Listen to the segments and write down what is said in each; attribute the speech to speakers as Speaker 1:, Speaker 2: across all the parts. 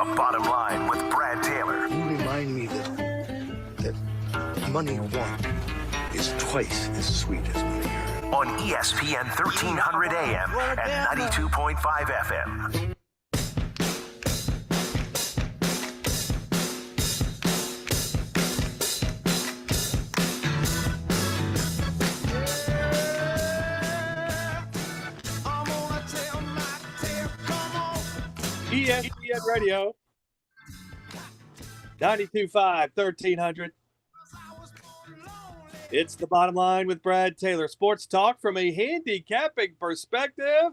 Speaker 1: The Bottom Line with Brad Taylor.
Speaker 2: You remind me that money one is twice as sweet as money earned.
Speaker 1: On ESPN 1300 AM and 92.5 FM.
Speaker 3: ESPN Radio, 92.5, 1300. It's The Bottom Line with Brad Taylor. Sports talk from a handicapping perspective.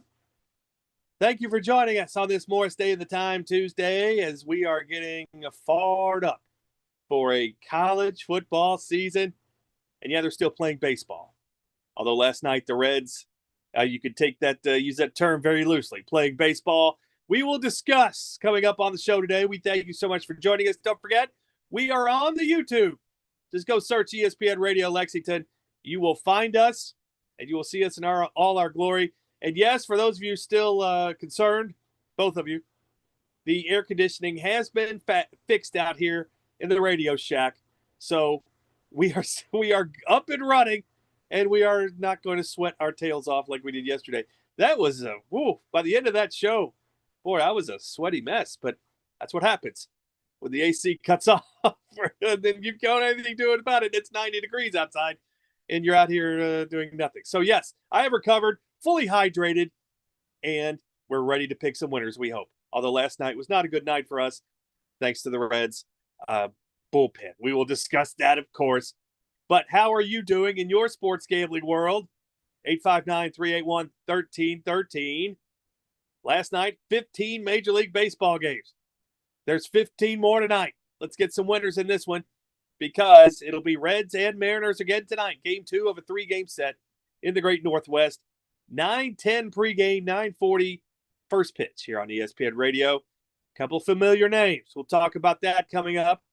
Speaker 3: Thank you for joining us on this Morris Day of the Time Tuesday as we are getting fired up for a college football season. And yeah, they're still playing baseball. Although last night the Reds, you could take that, use that term very loosely, playing baseball. We will discuss coming up on the show today. We thank you so much for joining us. Don't forget, we are on the YouTube. Just go search ESPN Radio Lexington. You will find us, and you will see us in all our glory. And yes, for those of you still concerned, both of you, the air conditioning has been fixed out here in the Radio Shack. So we are up and running, and we are not going to sweat our tails off like we did yesterday. That was by the end of that show, boy, I was a sweaty mess, but that's what happens when the AC cuts off. Then you don't have anything doing about it. It's 90 degrees outside, and you're out here doing nothing. So, yes, I have recovered, fully hydrated, and we're ready to pick some winners, we hope. Although last night was not a good night for us, thanks to the Reds bullpen. We will discuss that, of course. But how are you doing in your sports gambling world? 859-381-1313. Last night, 15 Major League Baseball games. There's 15 more tonight. Let's get some winners in this one because it'll be Reds and Mariners again tonight. Game 2 of a 3-game set in the Great Northwest. 9:10 pregame, 9:40 first pitch here on ESPN Radio. Couple familiar names. We'll talk about that coming up.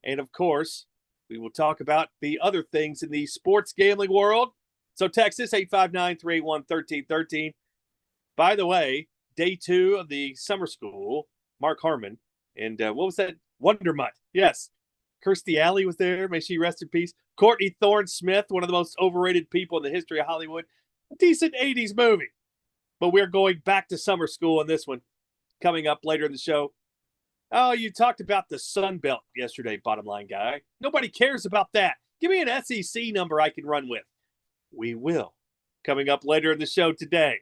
Speaker 3: And, of course, we will talk about the other things in the sports gambling world. So text us, 859-381-1313. By the way, Day 2 of the summer school, Mark Harmon, and what was that? Wonder Mutt. Yes. Kirstie Alley was there. May she rest in peace. Courtney Thorne-Smith, one of the most overrated people in the history of Hollywood. A decent 80s movie. But we're going back to summer school in this one coming up later in the show. Oh, you talked about the Sun Belt yesterday, Bottom Line guy. Nobody cares about that. Give me an SEC number I can run with. We will. Coming up later in the show today.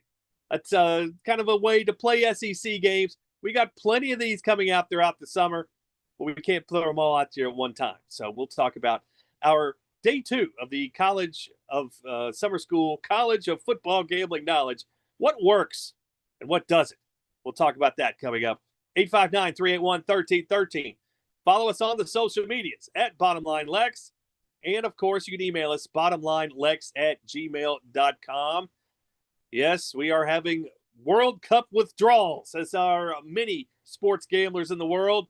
Speaker 3: It's kind of a way to play SEC games. We got plenty of these coming out throughout the summer, but we can't throw them all out here at one time. So we'll talk about our Day 2 of the College of Summer School College of Football Gambling Knowledge. What works and what doesn't? We'll talk about that coming up. 859-381-1313. Follow us on the social medias at BottomLineLex. And, of course, you can email us, bottomlinelex@gmail.com. Yes, we are having World Cup withdrawals as our many sports gamblers in the world,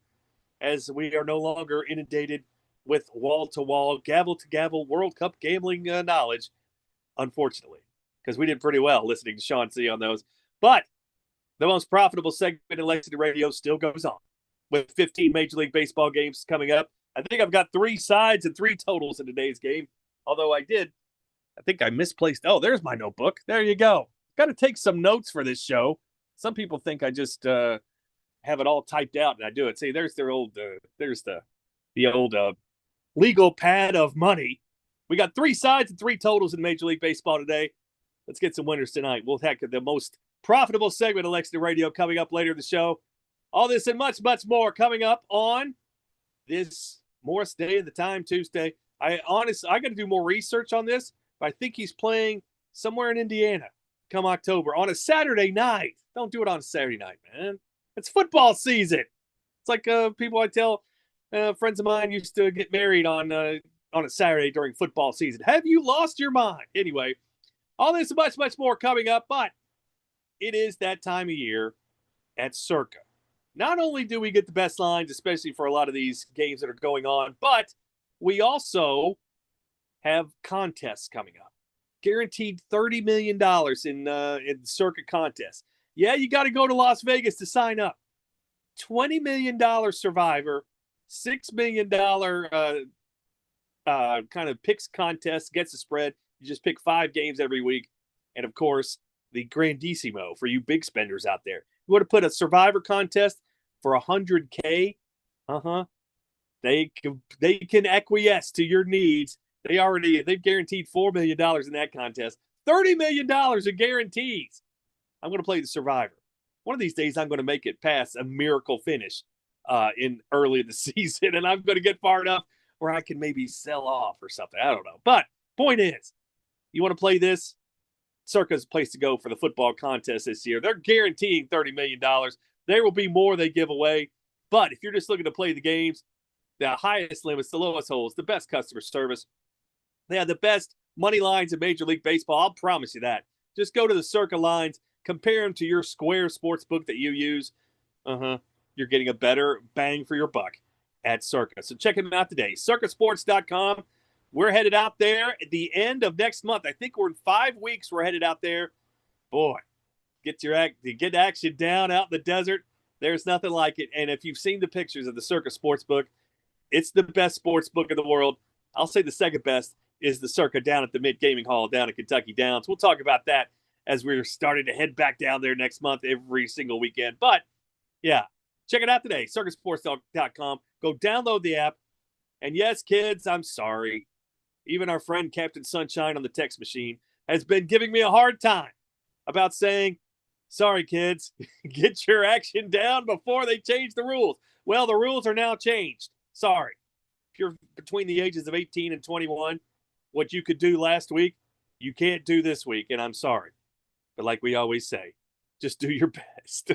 Speaker 3: as we are no longer inundated with wall-to-wall, gavel-to-gavel World Cup gambling knowledge, unfortunately, because we did pretty well listening to Sean C. on those. But the most profitable segment in Lexington Radio still goes on with 15 Major League Baseball games coming up. I think I've got 3 sides and 3 totals in today's game, although I think I misplaced. Oh, there's my notebook. There you go. Got to take some notes for this show. Some people think I just have it all typed out, and I do it. See, there's their old, there's the old legal pad of money. We got 3 sides and 3 totals in Major League Baseball today. Let's get some winners tonight. We'll have the most profitable segment of Lexington Radio coming up later in the show. All this and much, much more coming up on this Morris Day of the Time Tuesday. I got to do more research on this, but I think he's playing somewhere in Indiana come October on a Saturday night. Don't do it on a Saturday night, man. It's football season. It's like people I tell, friends of mine used to get married on a Saturday during football season. Have you lost your mind? Anyway, all this and much, much more coming up, but it is that time of year at Circa. Not only do we get the best lines, especially for a lot of these games that are going on, but we also have contests coming up. Guaranteed $30 million in Circa contests. Yeah, you got to go to Las Vegas to sign up. $20 million Survivor, $6 million kind of picks contest, gets a spread. You just pick 5 games every week. And, of course, the Grandissimo for you big spenders out there. You want to put a Survivor contest for $100K? They can acquiesce to your needs. They've guaranteed $4 million in that contest. $30 million in guarantees. I'm going to play the Survivor. One of these days, I'm going to make it past a miracle finish in early in the season, and I'm going to get far enough where I can maybe sell off or something. I don't know. But point is, you want to play this? Circa's a place to go for the football contest this year. They're guaranteeing $30 million. There will be more they give away. But if you're just looking to play the games, the highest limits, the lowest holds, the best customer service, they have the best money lines in Major League Baseball. I'll promise you that. Just go to the Circa lines, compare them to your Square sportsbook that you use. You're getting a better bang for your buck at Circa. So check them out today. Circasports.com. We're headed out there at the end of next month. I think we're in 5 weeks. We're headed out there. Boy, get action down out in the desert. There's nothing like it. And if you've seen the pictures of the Circa Sportsbook, it's the best sportsbook in the world. I'll say the second best is the Circa down at the Mid Gaming Hall down at Kentucky Downs. We'll talk about that as we're starting to head back down there next month every single weekend. But, yeah, check it out today, circasports.com. Go download the app. And, yes, kids, I'm sorry. Even our friend Captain Sunshine on the text machine has been giving me a hard time about saying, sorry, kids, get your action down before they change the rules. Well, the rules are now changed. Sorry. If you're between the ages of 18 and 21, what you could do last week, you can't do this week, and I'm sorry. But like we always say, just do your best.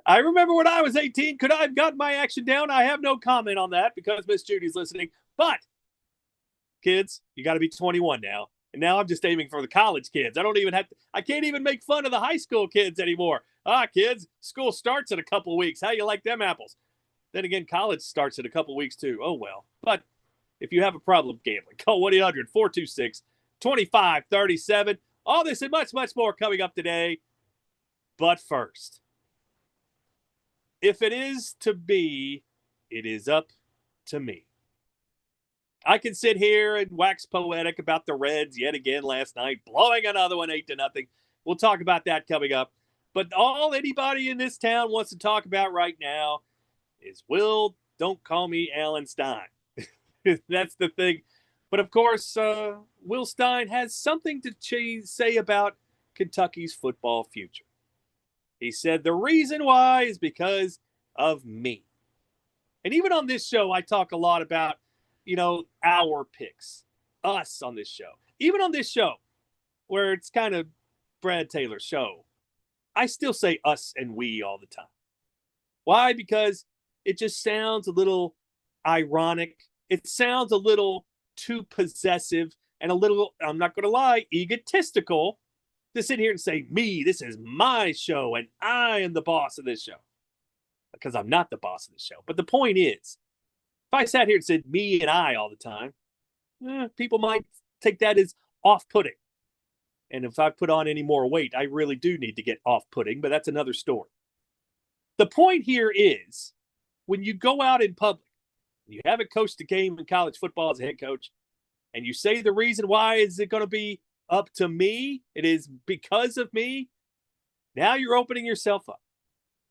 Speaker 3: I remember when I was 18, could I have gotten my action down? I have no comment on that because Miss Judy's listening. But, kids, you got to be 21 now. And now I'm just aiming for the college kids. I can't even make fun of the high school kids anymore. Kids, school starts in a couple of weeks. How you like them apples? Then again, college starts in a couple of weeks too. Oh, well. But if you have a problem gambling, call 1-800-426-2537. All this and much, much more coming up today. But first, if it is to be, it is up to me. I can sit here and wax poetic about the Reds yet again last night, blowing another one 8-0. We'll talk about that coming up. But all anybody in this town wants to talk about right now is don't call me Alan Stein. That's the thing. But, of course, Will Stein has something to say about Kentucky's football future. He said the reason why is because of me. And even on this show, I talk a lot about, our picks, us on this show. Even on this show, where it's kind of Brad Taylor's show, I still say us and we all the time. Why? Because it just sounds a little ironic. It sounds a little too possessive and a little, I'm not going to lie, egotistical to sit here and say, me, this is my show and I am the boss of this show. Because I'm not the boss of the show. But the point is, if I sat here and said me and I all the time, people might take that as off-putting. And if I put on any more weight, I really do need to get off-putting, but that's another story. The point here is, when you go out in public, you haven't coached a game in college football as a head coach, and you say the reason why is it going to be up to me, it is because of me, now you're opening yourself up.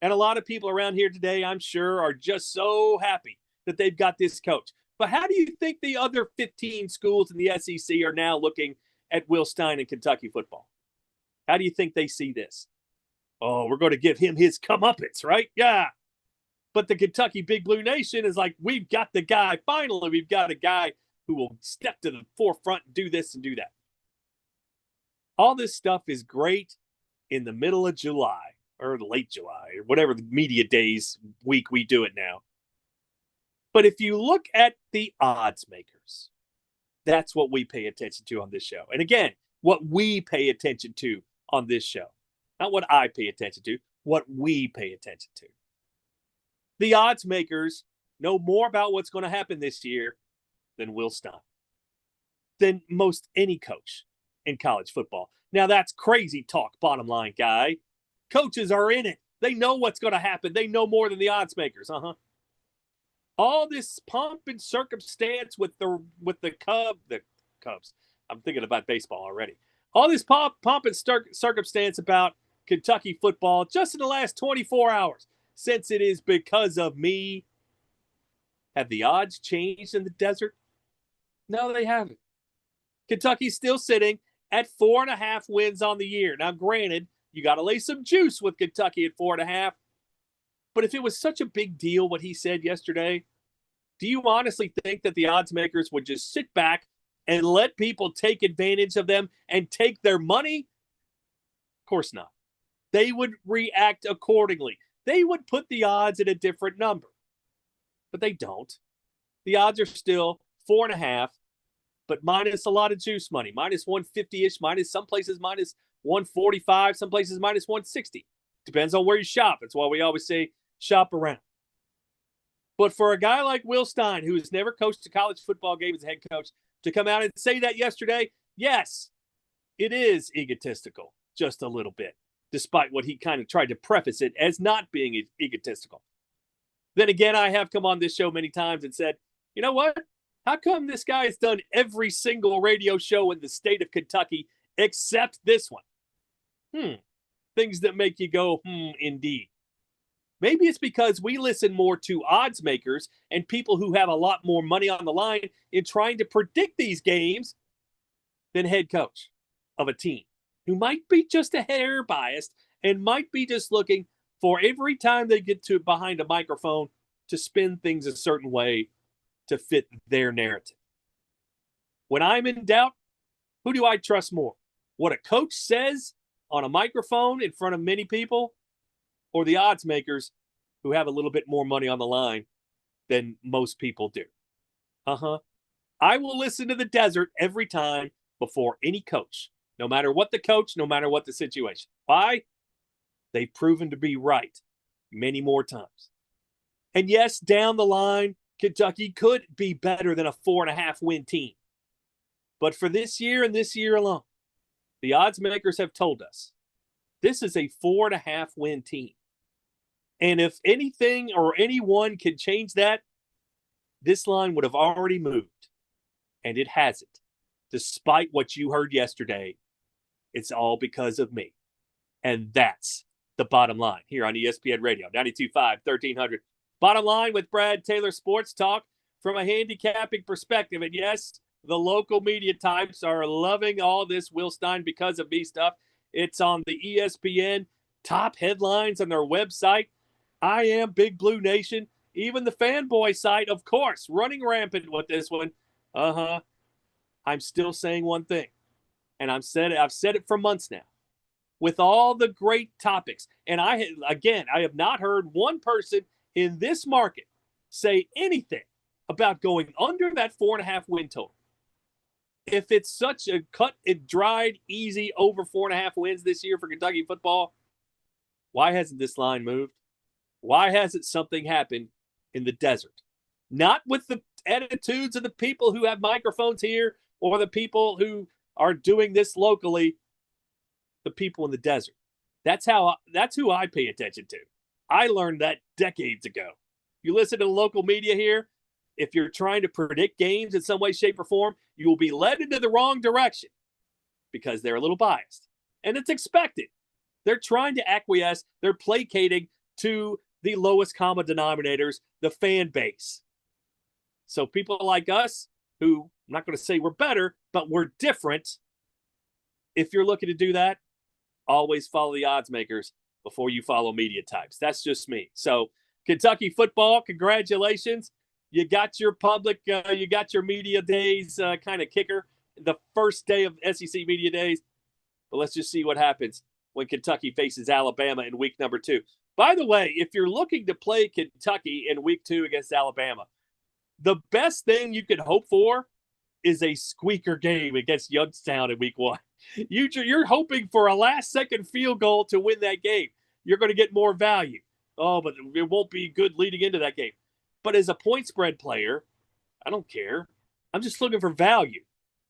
Speaker 3: And a lot of people around here today, I'm sure, are just so happy that they've got this coach. But how do you think the other 15 schools in the SEC are now looking at Will Stein and Kentucky football? How do you think they see this? Oh, we're going to give him his comeuppance, right? Yeah. But the Kentucky Big Blue Nation is like, we've got the guy. Finally, we've got a guy who will step to the forefront and do this and do that. All this stuff is great in the middle of July or late July or whatever the media days week we do it now. But if you look at the odds makers, that's what we pay attention to on this show. And again, what we pay attention to on this show. Not what I pay attention to, what we pay attention to. The odds makers know more about what's going to happen this year than Will Stein, than most any coach in college football. Now, that's crazy talk, bottom line guy. Coaches are in it They know what's going to happen. They know more than the odds makers. All this pomp and circumstance with the Cubs. I'm thinking about baseball already. All this pomp and circumstance about Kentucky football just in the last 24 hours, since it is because of me. Have the odds changed in the desert? No, they haven't. Kentucky's still sitting at 4.5 wins on the year. Now, granted, you got to lay some juice with Kentucky at 4.5. But if it was such a big deal what he said yesterday, do you honestly think that the odds makers would just sit back and let people take advantage of them and take their money? Of course not. They would react accordingly. They would put the odds at a different number. But they don't. The odds are still 4.5, but minus a lot of juice money. Minus 150-ish, minus some places minus 145, some places minus 160. Depends on where you shop. That's why we always say shop around. But for a guy like Will Stein, who has never coached a college football game as a head coach, to come out and say that yesterday, yes, it is egotistical, just a little bit, despite what he kind of tried to preface it as not being egotistical. Then again, I have come on this show many times and said, you know what? How come this guy has done every single radio show in the state of Kentucky except this one? Things that make you go, indeed. Maybe it's because we listen more to odds makers and people who have a lot more money on the line in trying to predict these games than head coach of a team who might be just a hair biased and might be just looking for every time they get to behind a microphone to spin things a certain way to fit their narrative. When I'm in doubt, who do I trust more? What a coach says on a microphone in front of many people, or the odds makers who have a little bit more money on the line than most people do? I will listen to the desert every time before any coach, no matter what the coach, no matter what the situation. Why? They've proven to be right many more times. And yes, down the line, Kentucky could be better than a 4.5 win team. But for this year and this year alone, the odds makers have told us this is a 4.5 win team. And if anything or anyone can change that, this line would have already moved. And it hasn't. Despite what you heard yesterday, it's all because of me. And that's the bottom line here on ESPN Radio, 92.5, 1300. Bottom line with Brad Taylor Sports Talk from a handicapping perspective. And yes, the local media types are loving all this Will Stein because of me stuff. It's on the ESPN top headlines on their website. I am Big Blue Nation. Even the fanboy site, of course, running rampant with this one. I'm still saying one thing, and I've said it for months now. With all the great topics, and I have not heard one person in this market say anything about going under that 4.5 win total. If it's such a cut and dried, easy over 4.5 wins this year for Kentucky football, why hasn't this line moved? Why hasn't something happened in the desert? Not with the attitudes of the people who have microphones here or the people who are doing this locally, the people in the desert. That's who I pay attention to. I learned that decades ago. You listen to the local media here, if you're trying to predict games in some way, shape, or form, you will be led into the wrong direction because they're a little biased. And it's expected. They're trying to acquiesce. They're placating to the lowest common denominators, the fan base. So people like us, who I'm not going to say we're better, but we're different. If you're looking to do that, always follow the odds makers before you follow media types. That's just me. So Kentucky football, congratulations. You got your you got your media days kind of kicker, the first day of SEC media days. But let's just see what happens when Kentucky faces Alabama in week number 2. By the way, if you're looking to play Kentucky in week 2 against Alabama, the best thing you could hope for is a squeaker game against Youngstown in week 1. You're hoping for a last-second field goal to win that game. You're going to get more value. Oh, but it won't be good leading into that game. But as a point spread player, I don't care. I'm just looking for value.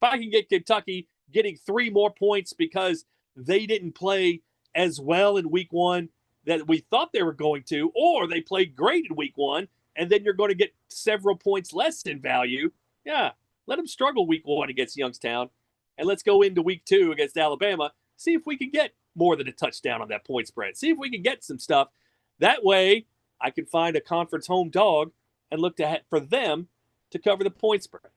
Speaker 3: If I can get Kentucky getting 3 more points because they didn't play as well in week 1, that we thought they were going to, or they played great in week 1, and then you're going to get several points less in value. Yeah, let them struggle week 1 against Youngstown, and let's go into week 2 against Alabama, see if we can get more than a touchdown on that point spread. See if we can get some stuff. That way, I can find a conference home dog and look for them to cover the point spread.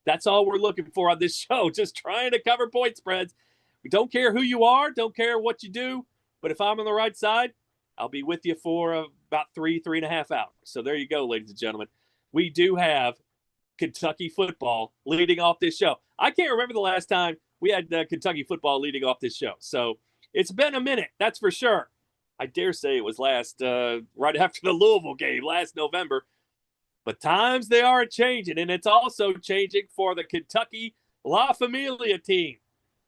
Speaker 3: That's all we're looking for on this show, just trying to cover point spreads. We don't care who you are, don't care what you do, but if I'm on the right side, I'll be with you for about 3.5 hours. So there you go, ladies and gentlemen. We do have Kentucky football leading off this show. I can't remember the last time we had Kentucky football leading off this show. So it's been a minute, that's for sure. I dare say it was right after the Louisville game last November. But times they are changing, and it's also changing for the Kentucky La Familia team.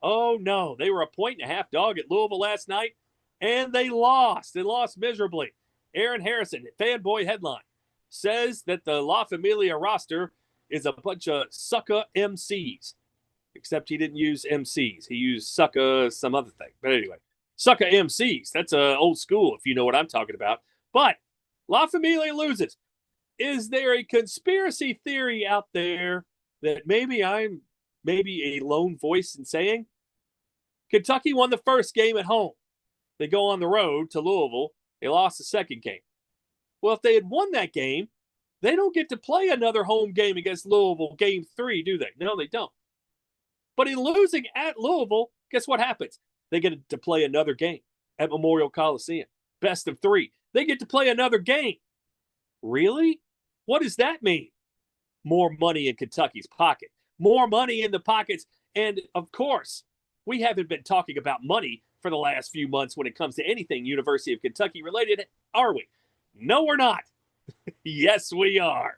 Speaker 3: Oh, no. They were a 1.5 dog at Louisville last night, and they lost. They lost miserably. Aaron Harrison, Fanboy Headline, says that the La Familia roster is a bunch of sucker MCs. Except he didn't use MCs. He used sucker some other thing. But anyway, sucker MCs. That's old school, if you know what I'm talking about. But La Familia loses. Is there a conspiracy theory out there that maybe I'm a lone voice in saying? Kentucky won the first game at home. They go on the road to Louisville. They lost the second game. Well, if they had won that game, they don't get to play another home game against Louisville, game 3, do they? No, they don't. But in losing at Louisville, guess what happens? They get to play another game at Memorial Coliseum. Best of 3. They get to play another game. Really? What does that mean? More money in Kentucky's pocket. More money in the pockets. And, of course, we haven't been talking about money for the last few months when it comes to anything University of Kentucky related, are we? No, we're not. Yes, we are.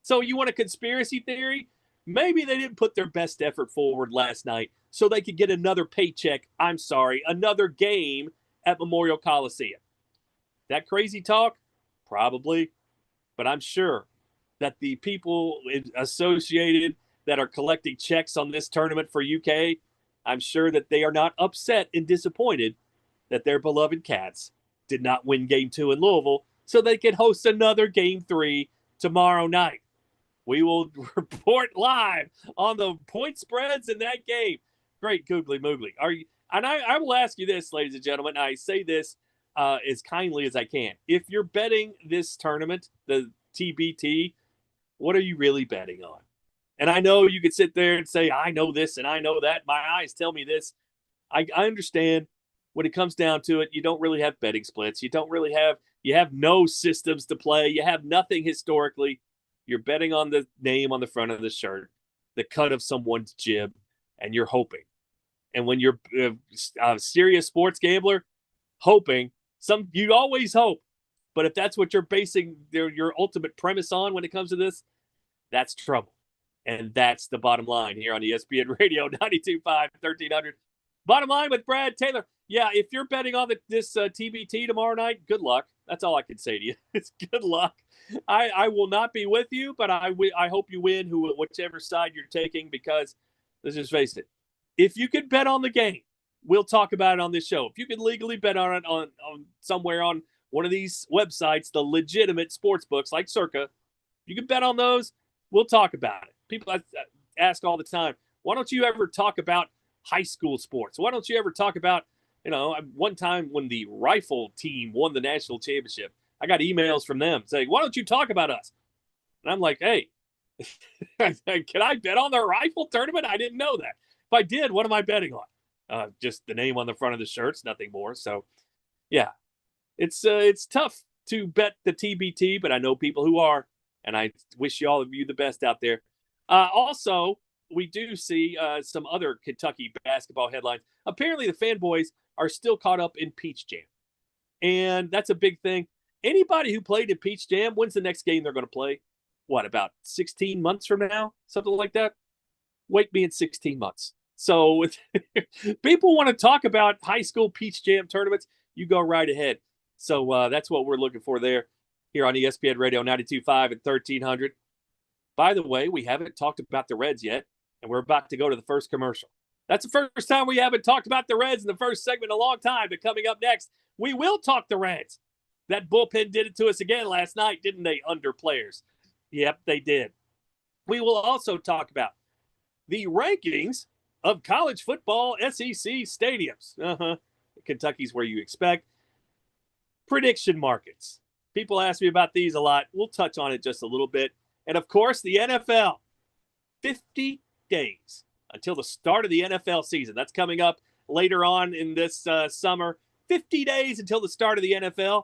Speaker 3: So you want a conspiracy theory? Maybe they didn't put their best effort forward last night so they could get another paycheck, another game at Memorial Coliseum. That crazy talk? Probably. But I'm sure that the people associated that are collecting checks on this tournament for UK, I'm sure that they are not upset and disappointed that their beloved Cats did not win Game 2 in Louisville so they can host another Game 3 tomorrow night. We will report live on the point spreads in that game. Great googly moogly. I will ask you this, ladies and gentlemen. I say this as kindly as I can. If you're betting this tournament, the TBT, what are you really betting on? And I know you could sit there and say, I know this and I know that. My eyes tell me this. I understand when it comes down to it, you don't really have betting splits. You have no systems to play. You have nothing historically. You're betting on the name on the front of the shirt, the cut of someone's jib, and you're hoping. And when you're a serious sports gambler, you always hope. But if that's what you're basing your ultimate premise on when it comes to this, that's trouble. And that's the bottom line here on ESPN Radio 92.5, 1300. Bottom line with Brad Taylor. Yeah, if you're betting on this TBT tomorrow night, good luck. That's all I can say to you. It's good luck. I will not be with you, but I hope you win whichever side you're taking, because let's just face it. If you could bet on the game, we'll talk about it on this show. If you could legally bet on it on somewhere on one of these websites, the legitimate sports books like Circa, you can bet on those, we'll talk about it. People ask all the time, why don't you ever talk about high school sports? Why don't you ever talk about, one time when the rifle team won the national championship, I got emails from them saying, why don't you talk about us? And I'm like, hey, can I bet on the rifle tournament? I didn't know that. If I did, what am I betting on? Just the name on the front of the shirts, nothing more. So, yeah, it's tough to bet the TBT, but I know people who are, and I wish all of you the best out there. Also, we do see some other Kentucky basketball headlines. Apparently, the fanboys are still caught up in Peach Jam, and that's a big thing. Anybody who played in Peach Jam, when's the next game they're going to play? What, about 16 months from now? Something like that? Wait me in 16 months. So people want to talk about high school Peach Jam tournaments, you go right ahead. So that's what we're looking for there here on ESPN Radio 92.5 and 1300. By the way, we haven't talked about the Reds yet, and we're about to go to the first commercial. That's the first time we haven't talked about the Reds in the first segment in a long time. But coming up next, we will talk the Reds. That bullpen did it to us again last night, didn't they, under players? Yep, they did. We will also talk about the rankings of college football SEC stadiums. Kentucky's where you expect. Prediction markets. People ask me about these a lot. We'll touch on it just a little bit. And, of course, the NFL. 50 days until the start of the NFL season. That's coming up later on in this summer. 50 days until the start of the NFL.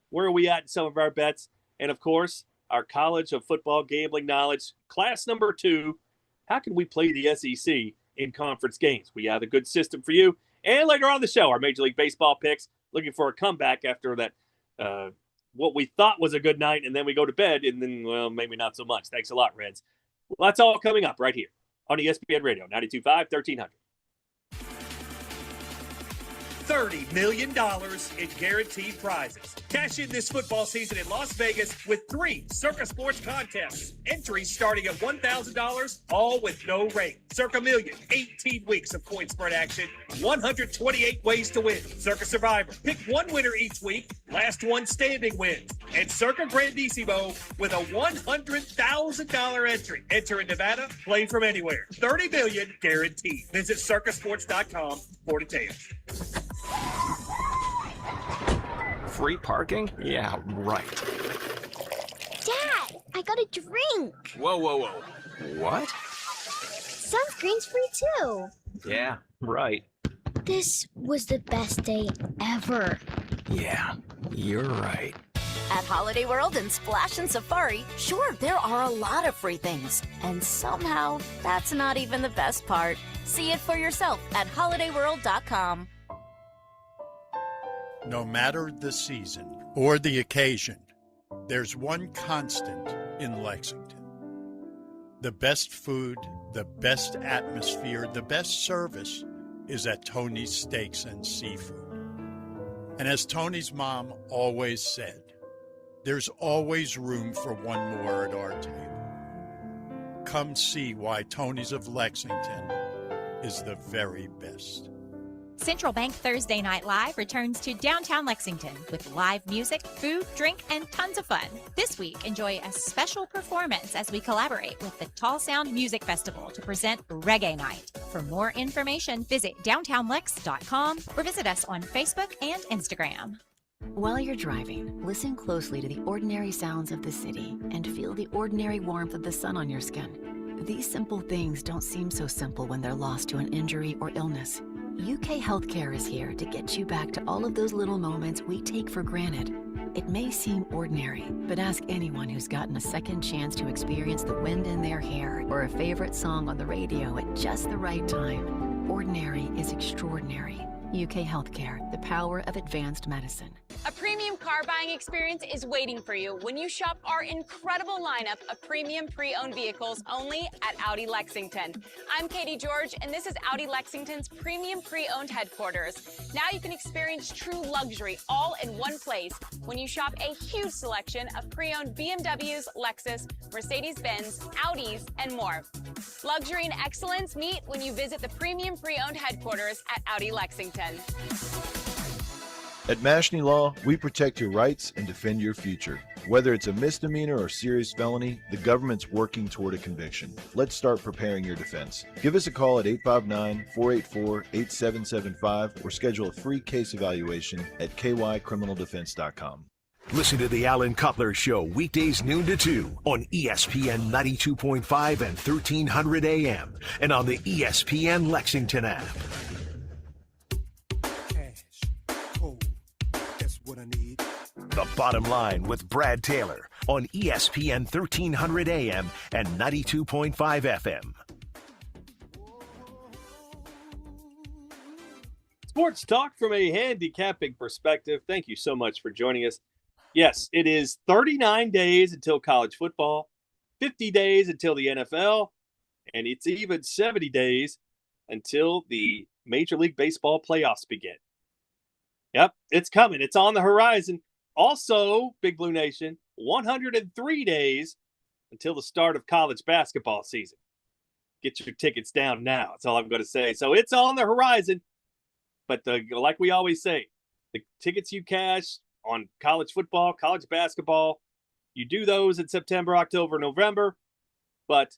Speaker 3: Where are we at in some of our bets? And, of course, our College of Football Gambling Knowledge, class number 2. How can we play the SEC in conference games? We have a good system for you. And later on in the show, our Major League Baseball picks, looking for a comeback after that, what we thought was a good night, and then we go to bed, and then, well, maybe not so much. Thanks a lot, Reds. Well, that's all coming up right here on ESPN Radio, 92.5, 1300.
Speaker 4: $30 million in guaranteed prizes. Cash in this football season in Las Vegas with 3 Circa Sports contests. Entries starting at $1,000, all with no rate. Circa Million, 18 weeks of point spread action, 128 ways to win. Circa Survivor, pick one winner each week, last one standing wins. And Circa Grandissimo with a $100,000 entry. Enter in Nevada, play from anywhere. $30 million guaranteed. Visit circasports.com for details.
Speaker 5: Free parking? Yeah, right.
Speaker 6: Dad, I got a drink.
Speaker 5: Whoa. What?
Speaker 6: Sunscreen's free too.
Speaker 5: Yeah, right.
Speaker 6: This was the best day ever.
Speaker 5: Yeah, you're right.
Speaker 7: At Holiday World and Splash and Safari, sure, there are a lot of free things. And somehow, that's not even the best part. See it for yourself at holidayworld.com.
Speaker 8: No matter the season or the occasion, there's one constant in Lexington. The best food, the best atmosphere, the best service is at Tony's Steaks and Seafood. And as Tony's mom always said, there's always room for one more at our table. Come see why Tony's of Lexington is the very best.
Speaker 9: Central Bank Thursday Night Live returns to downtown Lexington with live music, food, drink, and tons of fun. This week, enjoy a special performance as we collaborate with the Tall Sound Music Festival to present Reggae Night. For more information, visit downtownlex.com or visit us on Facebook and Instagram.
Speaker 7: While you're driving, listen closely to the ordinary sounds of the city and feel the ordinary warmth of the sun on your skin. These simple things don't seem so simple when they're lost to an injury or illness. UK Healthcare is here to get you back to all of those little moments we take for granted. It may seem ordinary, but ask anyone who's gotten a second chance to experience the wind in their hair or a favorite song on the radio at just the right time. Ordinary is extraordinary. UK Healthcare, the power of advanced medicine.
Speaker 10: A premium car buying experience is waiting for you when you shop our incredible lineup of premium pre-owned vehicles only at Audi Lexington. I'm Katie George, and this is Audi Lexington's premium pre-owned headquarters. Now you can experience true luxury all in one place when you shop a huge selection of pre-owned BMWs, Lexus, Mercedes-Benz, Audis, and more. Luxury and excellence meet when you visit the premium pre-owned headquarters at Audi Lexington.
Speaker 11: At Mashney Law, we protect your rights and defend your future. Whether it's a misdemeanor or serious felony, the government's working toward a conviction. Let's start preparing your defense. Give us a call at 859-484-8775 or schedule a free case evaluation at kycriminaldefense.com.
Speaker 1: Listen to the Alan Cutler Show weekdays noon to 2 on ESPN 92.5 and 1300 AM and on the ESPN Lexington app. The Bottom Line with Brad Taylor on ESPN 1300 AM and 92.5 FM.
Speaker 3: Sports talk from a handicapping perspective. Thank you so much for joining us. Yes, it is 39 days until college football, 50 days until the NFL, and it's even 70 days until the Major League Baseball playoffs begin. Yep, it's coming. It's on the horizon. Also, Big Blue Nation, 103 days until the start of college basketball season. get your tickets down now. That's all I'm going to say. So it's on the horizon. But like we always say, the tickets you cash on college football, college basketball, you do those in September, October, November, but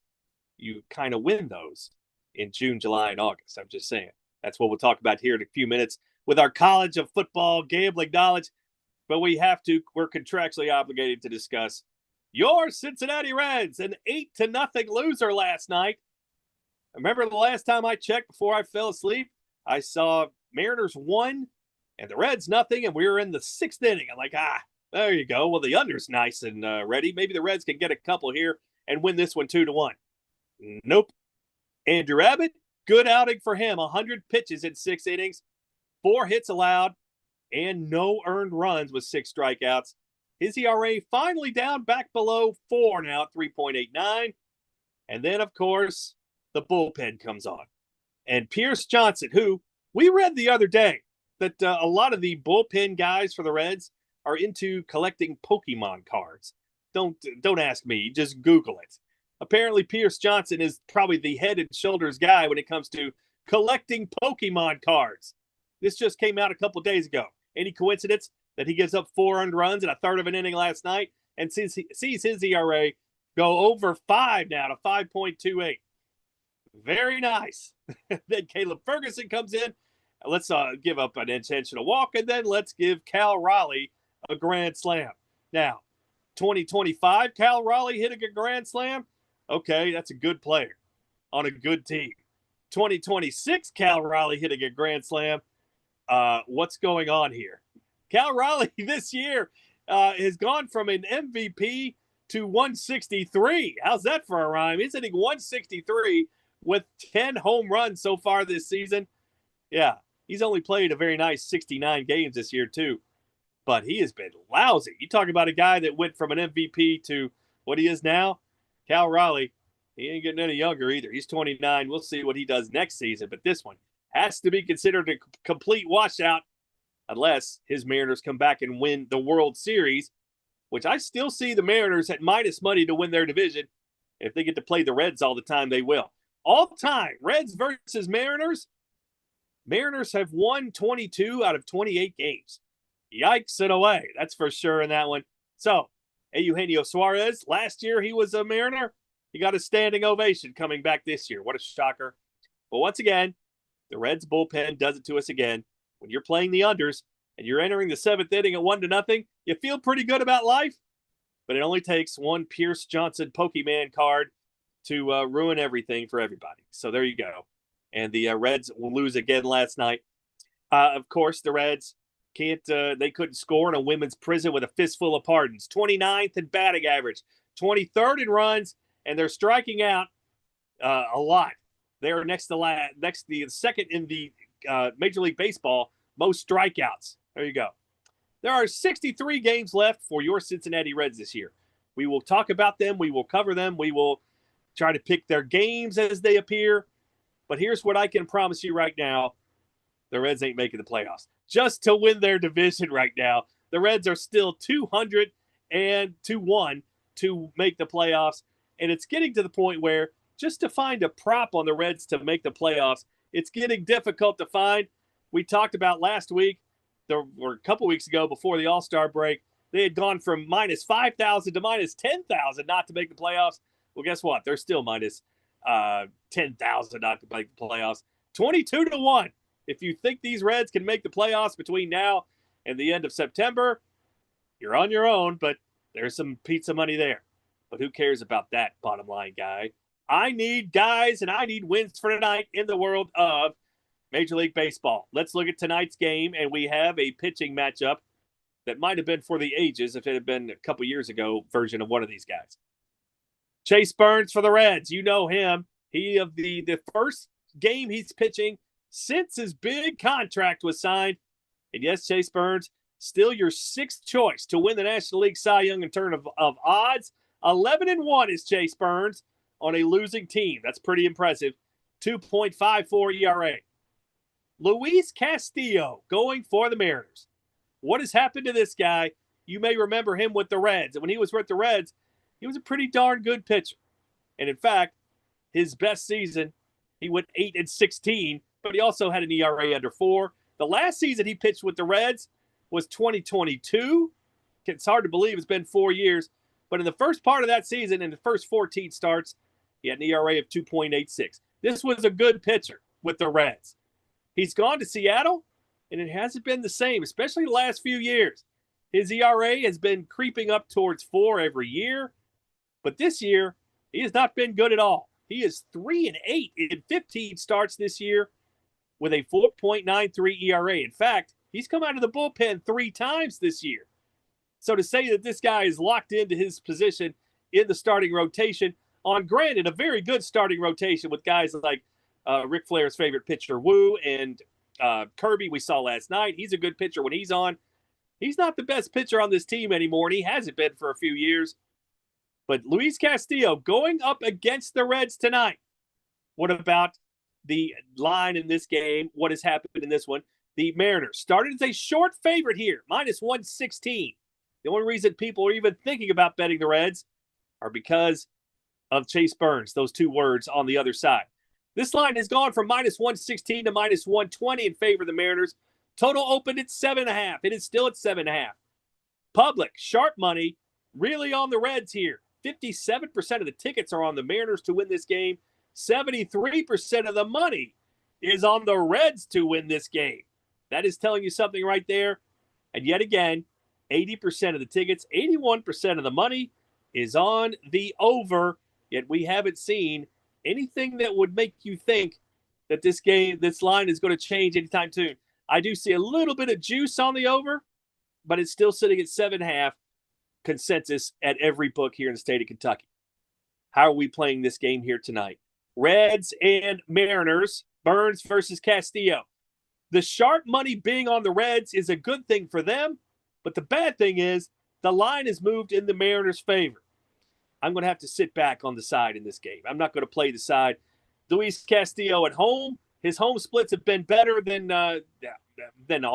Speaker 3: you kind of win those in June, July, and August. I'm just saying. That's what we'll talk about here in a few minutes with our college of football gambling knowledge. But we're contractually obligated to discuss your Cincinnati Reds, an 8-0 loser last night. Remember the last time I checked before I fell asleep, I saw Mariners 1 and the Reds nothing, and we were in the 6th inning. I'm like, there you go. Well, the under's nice and ready. Maybe the Reds can get a couple here and win this one 2-1. Nope. Andrew Abbott, good outing for him. 100 pitches in 6 innings, 4 hits allowed, and no earned runs with 6 strikeouts. His ERA finally down back below 4 now, 3.89. And then, of course, the bullpen comes on. And Pierce Johnson, who we read the other day that a lot of the bullpen guys for the Reds are into collecting Pokemon cards. Don't ask me. Just Google it. Apparently, Pierce Johnson is probably the head and shoulders guy when it comes to collecting Pokemon cards. This just came out a couple days ago. Any coincidence that he gives up 4 earned runs in a third of an inning last night and sees his ERA go over 5 now to 5.28? Very nice. Then Caleb Ferguson comes in. Let's give up an intentional walk, and then let's give Cal Raleigh a grand slam. Now, 2025, Cal Raleigh hitting a grand slam. Okay, that's a good player on a good team. 2026, Cal Raleigh hitting a grand slam. What's going on here? Cal Raleigh this year has gone from an MVP to 163. How's that for a rhyme? He's hitting 163 with 10 home runs so far this season. Yeah, he's only played a very nice 69 games this year too. But he has been lousy. You talk about a guy that went from an MVP to what he is now. Cal Raleigh, he ain't getting any younger either. He's 29. We'll see what he does next season. But this one has to be considered a complete washout unless his Mariners come back and win the World Series, which I still see the Mariners at minus money to win their division. If they get to play the Reds all the time, they will. All time, Reds versus Mariners. Mariners have won 22 out of 28 games. Yikes and away. That's for sure in that one. So, Eugenio Suarez, last year he was a Mariner. He got a standing ovation coming back this year. What a shocker. But once again, the Reds bullpen does it to us again. When you're playing the unders and you're entering the 7th inning at 1-0, you feel pretty good about life. But it only takes one Pierce Johnson Pokemon card to ruin everything for everybody. So there you go. And the Reds will lose again last night. Of course, the Reds they couldn't score in a women's prison with a fistful of pardons. 29th in batting average, 23rd in runs, and they're striking out a lot. They're next to the second in the Major League Baseball most strikeouts. There you go. There are 63 games left for your Cincinnati Reds this year. We will talk about them. We will cover them. We will try to pick their games as they appear. But here's what I can promise you right now. The Reds ain't making the playoffs. Just to win their division right now, the Reds are still 201 to make the playoffs. And it's getting to the point where just to find a prop on the Reds to make the playoffs, it's getting difficult to find. We talked about last week, or a couple weeks ago before the All-Star break, they had gone from minus 5,000 to minus 10,000 not to make the playoffs. Well, guess what? They're still minus 10,000 not to make the playoffs. 22-1. If you think these Reds can make the playoffs between now and the end of September, you're on your own, but there's some pizza money there. But who cares about that, bottom line guy? I need guys and I need wins for tonight in the world of Major League Baseball. Let's look at tonight's game, and we have a pitching matchup that might have been for the ages if it had been a couple years ago version of one of these guys. Chase Burns for the Reds. You know him. He of the first game he's pitching since his big contract was signed. And yes, Chase Burns, still your 6th choice to win the National League Cy Young in terms of odds. 11-1 is Chase Burns on a losing team. That's pretty impressive. 2.54 ERA. Luis Castillo going for the Mariners. What has happened to this guy? You may remember him with the Reds. And when he was with the Reds, he was a pretty darn good pitcher. And in fact, his best season, he went 8-16, but he also had an ERA under 4. The last season he pitched with the Reds was 2022. It's hard to believe it's been 4 years. But in the first part of that season, in the first 14 starts, he had an ERA of 2.86. This was a good pitcher with the Reds. He's gone to Seattle, and it hasn't been the same, especially the last few years. His ERA has been creeping up towards 4 every year. But this year, he has not been good at all. He is 3-8 in 15 starts this year with a 4.93 ERA. In fact, he's come out of the bullpen 3 times this year. So to say that this guy is locked into his position in the starting rotation, on granted, a very good starting rotation with guys like Ric Flair's favorite pitcher, Wu, and Kirby we saw last night. He's a good pitcher when he's on. He's not the best pitcher on this team anymore, and he hasn't been for a few years. But Luis Castillo going up against the Reds tonight. What about the line in this game? What has happened in this one? The Mariners started as a short favorite here, -116. The only reason people are even thinking about betting the Reds are because of Chase Burns, those 2 words on the other side. This line has gone from -116 to -120 in favor of the Mariners. Total opened at 7.5. It is still at 7.5. Public, sharp money, really on the Reds here. 57% of the tickets are on the Mariners to win this game. 73% of the money is on the Reds to win this game. That is telling you something right there. And yet again, 80% of the tickets, 81% of the money is on the over, yet we haven't seen anything that would make you think that this line is going to change anytime soon. I do see a little bit of juice on the over, but it's still sitting at 7.5 consensus at every book here in the state of Kentucky. How are we playing this game here tonight? Reds and Mariners, Burns versus Castillo. The sharp money being on the Reds is a good thing for them. But the bad thing is the line has moved in the Mariners' favor. I'm going to have to sit back on the side in this game. I'm not going to play the side. Luis Castillo at home, his home splits have been better than on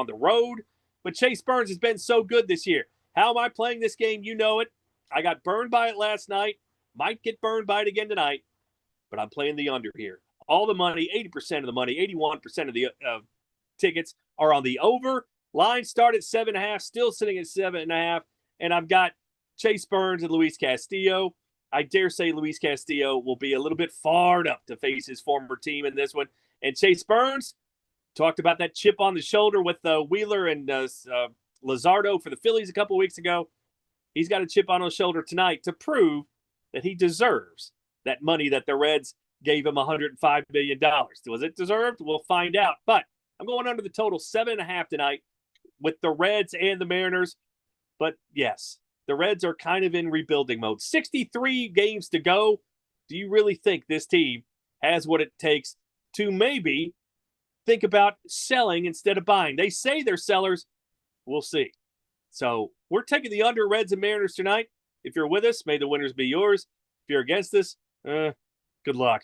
Speaker 3: the road. But Chase Burns has been so good this year. How am I playing this game? You know it. I got burned by it last night. Might get burned by it again tonight. But I'm playing the under here. All the money, 80% of the money, 81% of the tickets are on the over. Line started at 7.5, still sitting at 7.5. And I've got Chase Burns and Luis Castillo. I dare say Luis Castillo will be a little bit fired up to face his former team in this one. And Chase Burns talked about that chip on the shoulder with Wheeler and Luzardo for the Phillies a couple of weeks ago. He's got a chip on his shoulder tonight to prove that he deserves that money that the Reds gave him $105 million. Was it deserved? We'll find out. But I'm going under the total 7.5 tonight with the Reds and the Mariners. But yes, the Reds are kind of in rebuilding mode. 63 games to go. Do you really think this team has what it takes to maybe think about selling instead of buying? They say they're sellers. We'll see. So we're taking the under Reds and Mariners tonight. If you're with us, may the winners be yours. If you're against us, good luck.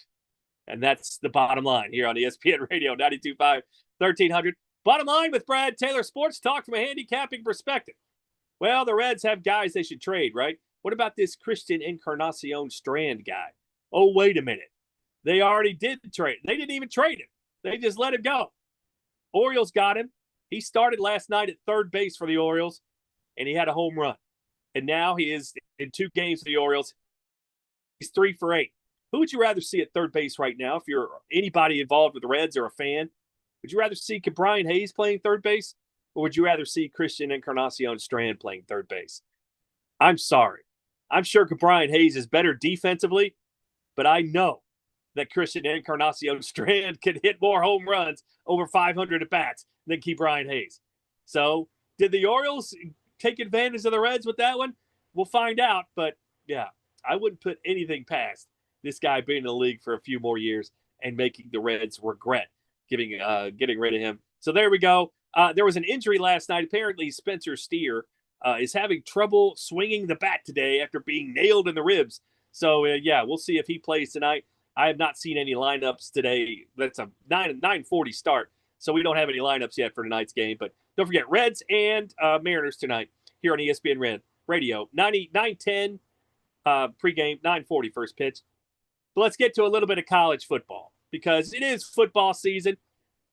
Speaker 3: And that's the bottom line here on ESPN Radio 92.5, 1300. Bottom line with Brad Taylor, sports talk from a handicapping perspective. Well, the Reds have guys they should trade, right? What about this Christian Encarnacion Strand guy? Oh, wait a minute. They already did trade. They didn't even trade him. They just let him go. Orioles got him. He started last night at third base for the Orioles, and he had a home run. And now he is in 2 games for the Orioles. He's 3 for 8. Who would you rather see at third base right now if you're anybody involved with the Reds or a fan? Would you rather see Brian Hayes playing third base, or would you rather see Christian Encarnacion Strand playing third base? I'm sorry. I'm sure Brian Hayes is better defensively, but I know that Christian Encarnacion Strand can hit more home runs over 500 at-bats than Brian Hayes. So did the Orioles take advantage of the Reds with that one? We'll find out, but yeah, I wouldn't put anything past this guy being in the league for a few more years and making the Reds regret getting rid of him. So there we go. There was an injury last night. Apparently Spencer Steer is having trouble swinging the bat today after being nailed in the ribs. So, yeah, we'll see if he plays tonight. I have not seen any lineups today. That's a 9:40 start, so we don't have any lineups yet for tonight's game. But don't forget, Reds and Mariners tonight here on ESPN Radio. 9:10 pregame, 9:40 first pitch. But let's get to a little bit of college football because it is football season.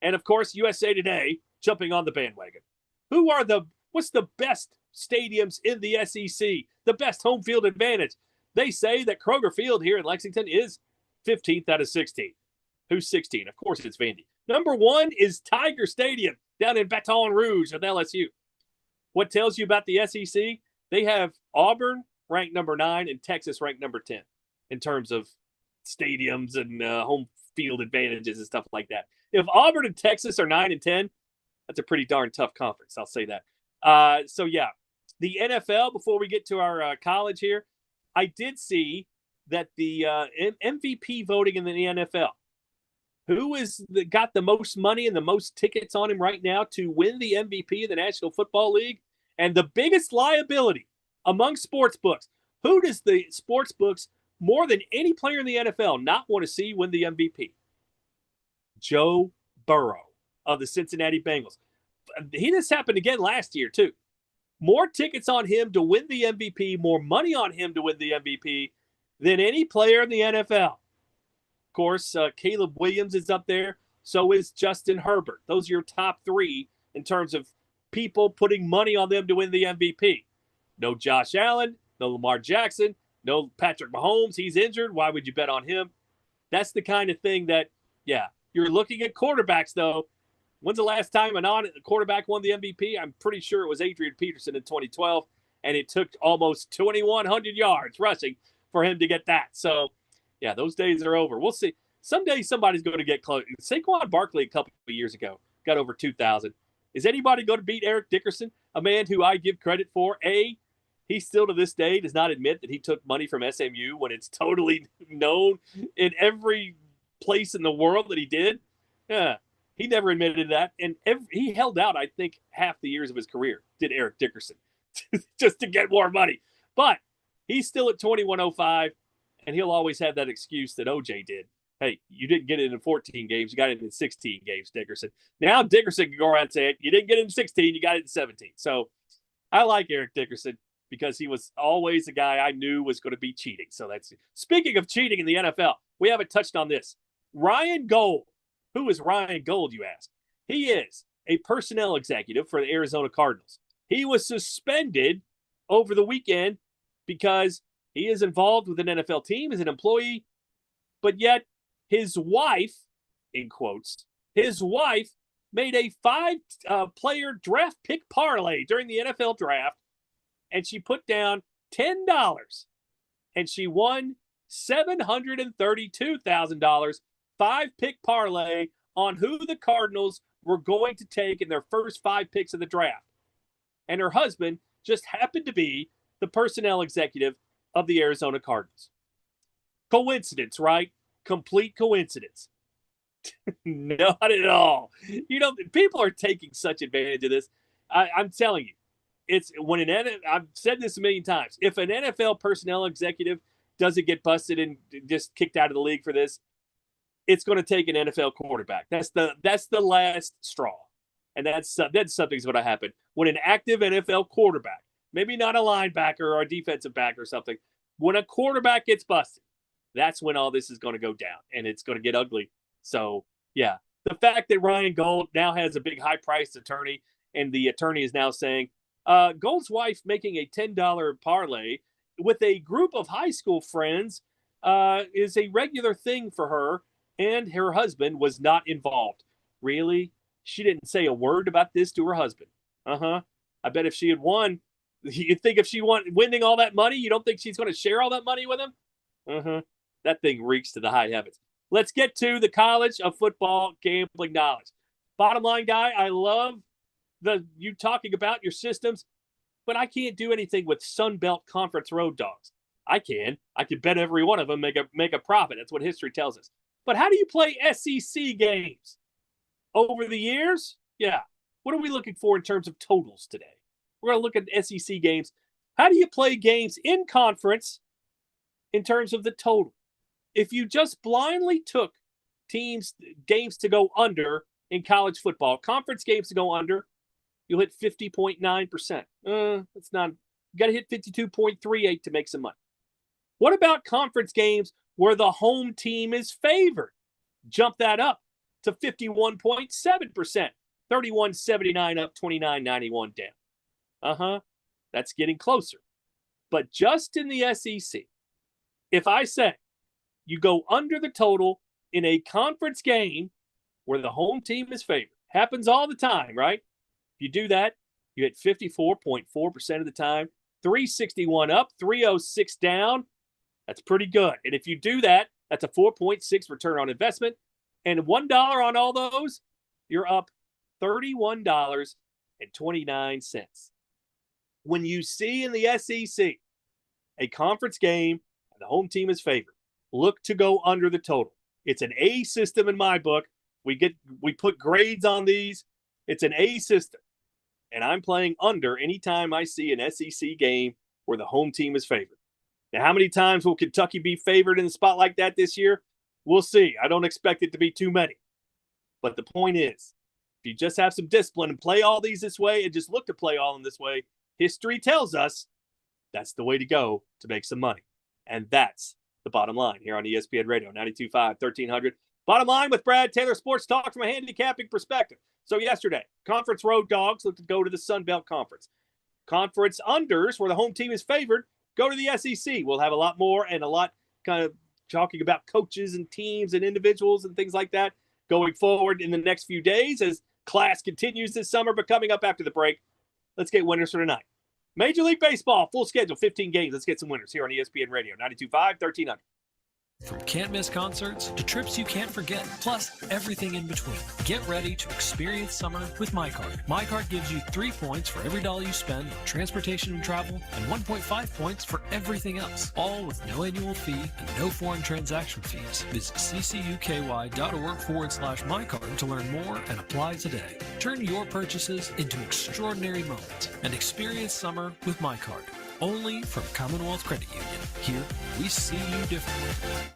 Speaker 3: And, of course, USA Today jumping on the bandwagon. What's the best stadiums in the SEC? The best home field advantage? They say that Kroger Field here in Lexington is 15th out of 16. Who's 16? Of course, it's Vandy. Number 1 is Tiger Stadium down in Baton Rouge with LSU. What tells you about the SEC? They have Auburn ranked number 9 and Texas ranked number 10 in terms of stadiums and home field advantages and stuff like that. If Auburn and Texas are 9 and 10, that's a pretty darn tough conference. I'll say that. So, yeah, the NFL, before we get to our college here, I did see that the MVP voting in the NFL, who got the most money and the most tickets on him right now to win the MVP of the National Football League, and the biggest liability among sports books. Who does the sports books, more than any player in the NFL, not want to see win the MVP? Joe Burrow of the Cincinnati Bengals. This happened again last year, too. More tickets on him to win the MVP, more money on him to win the MVP than any player in the NFL. Of course, Caleb Williams is up there. So is Justin Herbert. Those are your top 3 in terms of people putting money on them to win the MVP. No Josh Allen, no Lamar Jackson, no Patrick Mahomes. He's injured. Why would you bet on him? That's the kind of thing that, yeah, you're looking at quarterbacks, though. When's the last time a quarterback won the MVP? I'm pretty sure it was Adrian Peterson in 2012, and it took almost 2,100 yards rushing for him to get that. So, yeah, those days are over. We'll see. Someday somebody's going to get close. Saquon Barkley a couple of years ago got over 2,000. Is anybody going to beat Eric Dickerson, a man who I give credit for? He still to this day does not admit that he took money from SMU when it's totally known in every place in the world that he did. Yeah. He never admitted that, and he held out, I think, half the years of his career, did Eric Dickerson, just to get more money. But he's still at 2105, and he'll always have that excuse that OJ did. Hey, you didn't get it in 14 games. You got it in 16 games, Dickerson. Now Dickerson can go around and say, you didn't get it in 16, you got it in 17. So I like Eric Dickerson because he was always a guy I knew was going to be cheating. So that's speaking of cheating in the NFL, we haven't touched on this. Ryan Gold. Who is Ryan Gold, you ask? He is a personnel executive for the Arizona Cardinals. He was suspended over the weekend because he is involved with an NFL team as an employee, but yet his wife, in quotes, his wife made a 5-player draft pick parlay during the NFL draft, and she put down $10, and she won $732,000 5-pick parlay on who the Cardinals were going to take in their first 5 picks of the draft. And her husband just happened to be the personnel executive of the Arizona Cardinals. Coincidence, right? Complete coincidence. Not at all. People are taking such advantage of this. I'm telling you, it's when I've said this a million times. If an NFL personnel executive doesn't get busted and just kicked out of the league for this, it's going to take an NFL quarterback. That's the last straw. And that's something's going to happen. When an active NFL quarterback, maybe not a linebacker or a defensive back or something, when a quarterback gets busted, that's when all this is going to go down, and it's going to get ugly. So, yeah, the fact that Ryan Gold now has a big high-priced attorney, and the attorney is now saying, Gold's wife making a $10 parlay with a group of high school friends is a regular thing for her, and her husband was not involved. Really? She didn't say a word about this to her husband. I bet if she had won, you think if she won winning all that money, you don't think she's going to share all that money with him? That thing reeks to the high heavens. Let's get to the College of Football gambling knowledge. Bottom line, guy, I love you talking about your systems, but I can't do anything with Sunbelt Conference Road Dogs. I can bet every one of them make a profit. That's what history tells us. But how do you play SEC games? Over the years? Yeah. What are we looking for in terms of totals today? We're going to look at SEC games. How do you play games in conference in terms of the total? If you just blindly took games to go under in college football, conference games to go under, you'll hit 50.9%. That's not, you got to hit 52.38 to make some money. What about conference games where the home team is favored. Jump that up to 51.7%. 31.79 up, 29.91 down. That's getting closer. But just in the SEC, if I say you go under the total in a conference game where the home team is favored, happens all the time, right? If you do that, you hit 54.4% of the time, 361 up, 306 down. That's pretty good. And if you do that, that's a 4.6 return on investment. And $1 on all those, you're up $31.29. When you see in the SEC a conference game and the home team is favored, look to go under the total. It's an A system in my book. We put grades on these. It's an A system. And I'm playing under anytime I see an SEC game where the home team is favored. Now, how many times will Kentucky be favored in a spot like that this year? We'll see. I don't expect it to be too many. But the point is, if you just have some discipline and play all these this way and just look to play all in this way, history tells us that's the way to go to make some money. And that's the bottom line here on ESPN Radio, 92.5, 1300. Bottom line with Brad Taylor, Sports Talk from a handicapping perspective. So yesterday, conference road dogs look to go to the Sun Belt Conference. Conference unders, where the home team is favored, go to the SEC. We'll have a lot more and a lot kind of talking about coaches and teams and individuals and things like that going forward in the next few days as class continues this summer. But coming up after the break, let's get winners for tonight. Major League Baseball, full schedule, 15 games. Let's get some winners here on ESPN Radio, 92.5, 1300.
Speaker 12: From can't-miss concerts to trips you can't forget, plus everything in between. Get ready to experience summer with MyCard. MyCard gives you 3 points for every dollar you spend on transportation and travel, and 1.5 points for everything else, all with no annual fee and no foreign transaction fees. Visit ccuky.org/MyCard to learn more and apply today. Turn your purchases into extraordinary moments and experience summer with MyCard. Only from Commonwealth Credit Union. Here, we see you differently.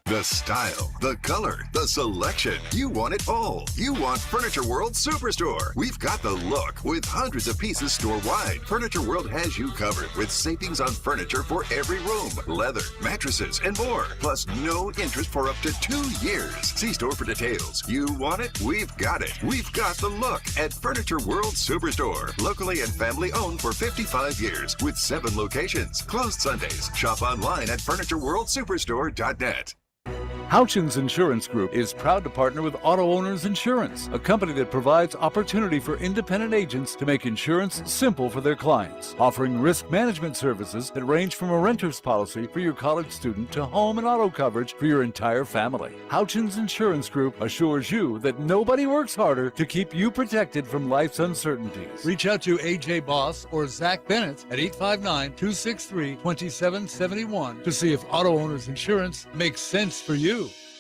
Speaker 13: The style, the color, the selection. You want it all. You want Furniture World Superstore. We've got the look with hundreds of pieces store-wide. Furniture World has you covered with savings on furniture for every room, leather, mattresses, and more. Plus no interest for up to 2 years. See store for details. You want it? We've got it. We've got the look at Furniture World Superstore. Locally and family owned for 55 years with 7 locations. Closed Sundays. Shop online at FurnitureWorldSuperstore.net.
Speaker 14: Houchins Insurance Group is proud to partner with Auto Owners Insurance, a company that provides opportunity for independent agents to make insurance simple for their clients, offering risk management services that range from a renter's policy for your college student to home and auto coverage for your entire family. Houchins Insurance Group assures you that nobody works harder to keep you protected from life's uncertainties.
Speaker 15: Reach out to AJ Boss or Zach Bennett at 859-263-2771 to see if Auto Owners Insurance makes sense for you.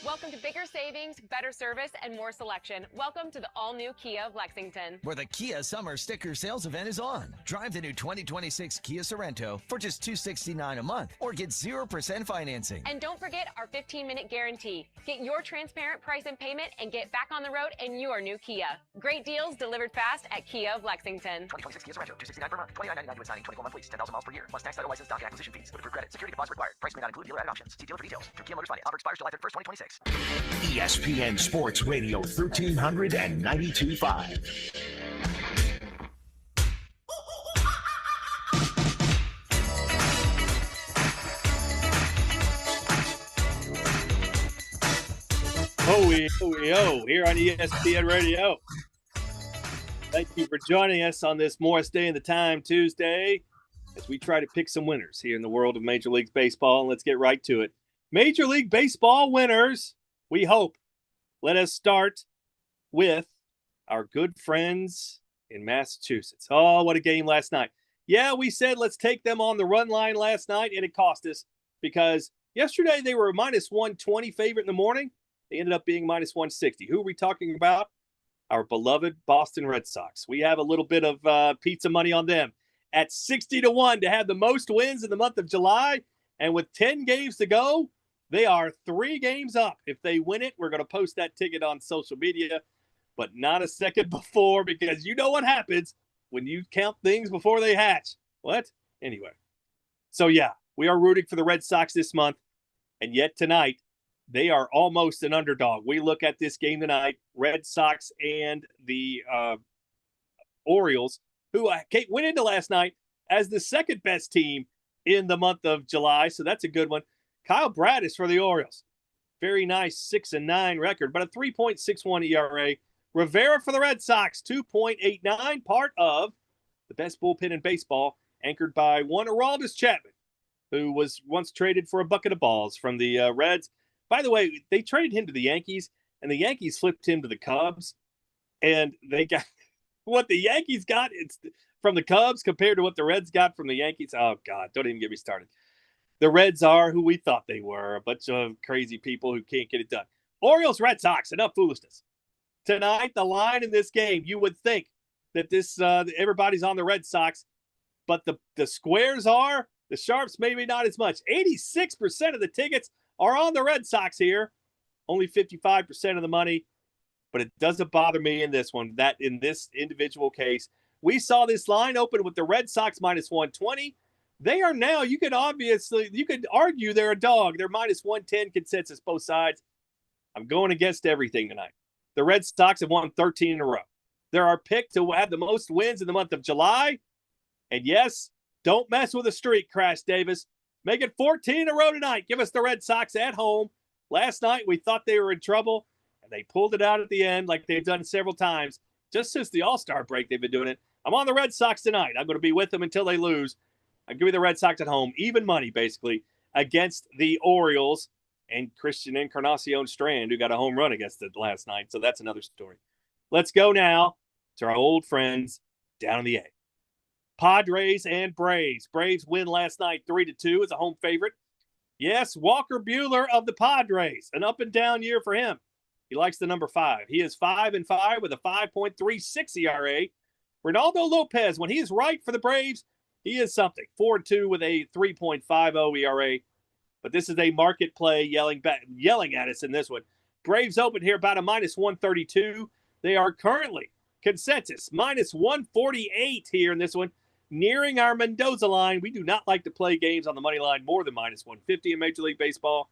Speaker 10: Welcome to bigger savings, better service, and more selection. Welcome to the all-new Kia of Lexington,
Speaker 16: where the Kia Summer Sticker Sales event is on. Drive the new 2026 Kia Sorento for just $269 a month or get 0% financing.
Speaker 10: And don't forget our 15-minute guarantee. Get your transparent price and payment and get back on the road in your new Kia. Great deals delivered fast at Kia of Lexington.
Speaker 16: 2026 Kia Sorento, $269 per month, $29.99 with signing, 24-month lease, 10,000 miles per year, plus tax, title, license, doc, and acquisition fees. With approved credit, security deposit required. Price may not include dealer added options. See dealer for details. Through Kia Motors Finance. Offer expires July 31st, 2026.
Speaker 1: ESPN Sports Radio 1392.5.
Speaker 3: Oh, here on ESPN Radio. Thank you for joining us on this Morris Day in the Time Tuesday as we try to pick some winners here in the world of Major League Baseball. And let's get right to it. Major League Baseball winners, we hope. Let us start with our good friends in Massachusetts. Oh, what a game last night. Yeah, we said let's take them on the run line last night, and it cost us because yesterday they were a minus 120 favorite in the morning. They ended up being minus 160. Who are we talking about? Our beloved Boston Red Sox. We have a little bit of pizza money on them at 60-1 to have the most wins in the month of July. And with 10 games to go, they are 3 games up. If they win it, we're going to post that ticket on social media, but not a second before because you know what happens when you count things before they hatch. What? Anyway. So, yeah, we are rooting for the Red Sox this month. And yet tonight, They are almost an underdog. We look at this game tonight, Red Sox and the Orioles, who went into last night as the second best team in the month of July, so that's a good one. Kyle Bradish for the Orioles. Very nice 6-9 record, but a 3.61 ERA. Rivera for the Red Sox, 2.89, part of the best bullpen in baseball, anchored by one Aroldis Chapman, who was once traded for a bucket of balls from the Reds. By the way, they traded him to the Yankees, and the Yankees flipped him to the Cubs, and they got what the Yankees got from the Cubs compared to what the Reds got from the Yankees. Oh, God, don't even get me started. The Reds are who we thought they were, a bunch of crazy people who can't get it done. Orioles, Red Sox, enough foolishness. Tonight, the line in this game, you would think that this everybody's on the Red Sox, but the squares are, the sharps maybe not as much. 86% of the tickets are on the Red Sox here. Only 55% of the money, but it doesn't bother me in this one, that in this individual case. We saw this line open with the Red Sox minus 120. They are now, you could argue they're a dog. They're minus 110 consensus, both sides. I'm going against everything tonight. The Red Sox have won 13 in a row. They're our pick to have the most wins in the month of July. And yes, don't mess with a streak, Crash Davis. Make it 14 in a row tonight. Give us the Red Sox at home. Last night, we thought they were in trouble, and they pulled it out at the end like they've done several times. Just since the All-Star break, they've been doing it. I'm on the Red Sox tonight. I'm going to be with them until they lose. I'll give you the Red Sox at home, even money, basically, against the Orioles and Christian Encarnacion Strand, who got a home run against it last night. So that's another story. Let's go now to our old friends down in the A. Padres and Braves. Braves win last night 3-2 as a home favorite. Yes, Walker Buehler of the Padres. An up-and-down year for him. He likes the number 5. He is 5-5 with a 5.36 ERA. Ronaldo Lopez, when he is right for the Braves, he is something. 4-2 with a 3.50 ERA. But this is a market play yelling at us in this one. Braves open here about a minus 132. They are currently consensus minus 148 here in this one, nearing our Mendoza line. We do not like to play games on the money line more than minus 150 in Major League Baseball.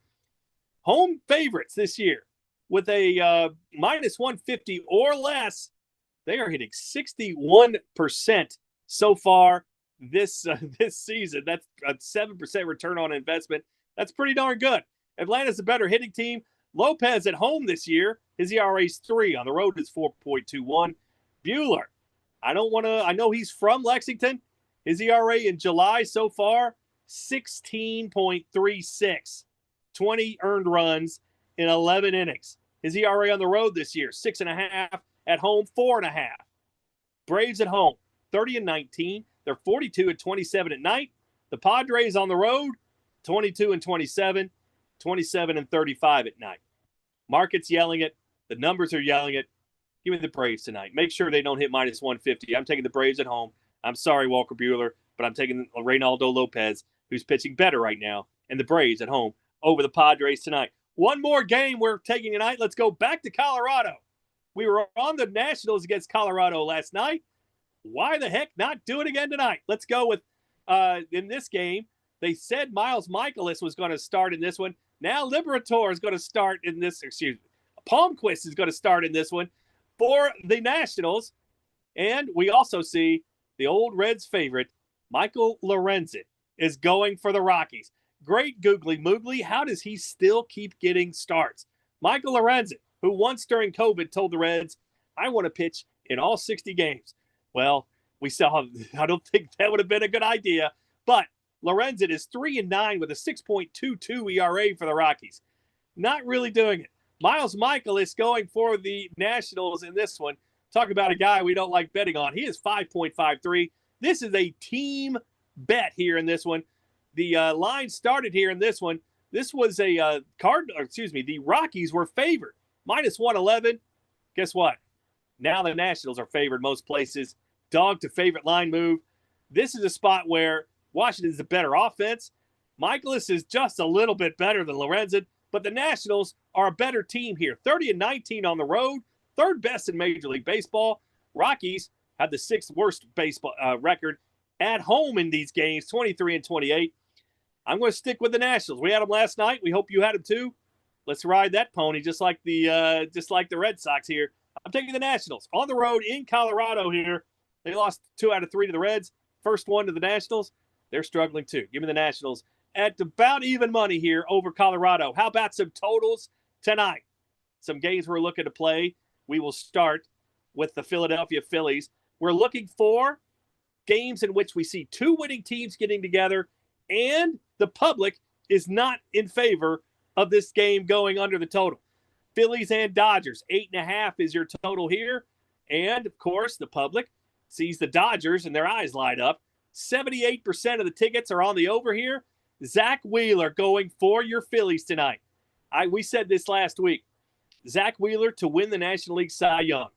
Speaker 3: Home favorites this year with a minus 150 or less. They are hitting 61% so far this season. That's a 7% return on investment. That's pretty darn good. Atlanta's a better hitting team. Lopez at home this year, his ERA is 3. On the road, it's 4.21. Buehler, I know he's from Lexington. His ERA in July so far, 16.36. 20 earned runs in 11 innings. His ERA on the road this year, 6.5. At home, 4.5. Braves at home, 30-19. They're 42-27 at night. The Padres on the road, 22-27, 27-35 at night. Market's yelling it. The numbers are yelling it. Give me the Braves tonight. Make sure they don't hit minus 150. I'm taking the Braves at home. I'm sorry, Walker Buehler, but I'm taking Reynaldo Lopez, who's pitching better right now, and the Braves at home over the Padres tonight. One more game we're taking tonight. Let's go back to Colorado. We were on the Nationals against Colorado last night. Why the heck not do it again tonight? Let's go with, in this game, they said Miles Michaelis was going to start in this one. Now Liberatore is going to start in this, Palmquist is going to start in this one for the Nationals. And we also see the old Reds favorite, Michael Lorenzen, is going for the Rockies. Great googly moogly. How does he still keep getting starts? Michael Lorenzen, who once during COVID told the Reds, I want to pitch in all 60 games. Well, we saw, I don't think that would have been a good idea, but Lorenzen is 3-9 with a 6.22 ERA for the Rockies. Not really doing it. Miles Michaelis going for the Nationals in this one. Talk about a guy we don't like betting on. He is 5.53. This is a team bet here in this one. The line started here in this one. This was a the Rockies were favored. Minus 111. Guess what? Now the Nationals are favored most places. Dog to favorite line move. This is a spot where Washington's a better offense. Michaelis is just a little bit better than Lorenzen, but the Nationals are a better team here. 30-19 on the road, third best in Major League Baseball. Rockies had the 6th worst baseball record at home in these games, 23-28. I'm going to stick with the Nationals. We had them last night. We hope you had them too. Let's ride that pony just like the Red Sox here. I'm taking the Nationals on the road in Colorado here. They lost 2 out of 3 to the Reds. First one to the Nationals. They're struggling too. Give me the Nationals at about even money here over Colorado. How about some totals tonight? Some games we're looking to play. We will start with the Philadelphia Phillies. We're looking for games in which we see 2 winning teams getting together, and the public is not in favor of this game going under the total. Phillies and Dodgers, 8.5 is your total here. And, of course, the public sees the Dodgers and their eyes light up. 78% of the tickets are on the over here. Zach Wheeler going for your Phillies tonight. We said this last week. Zach Wheeler to win the National League Cy Young.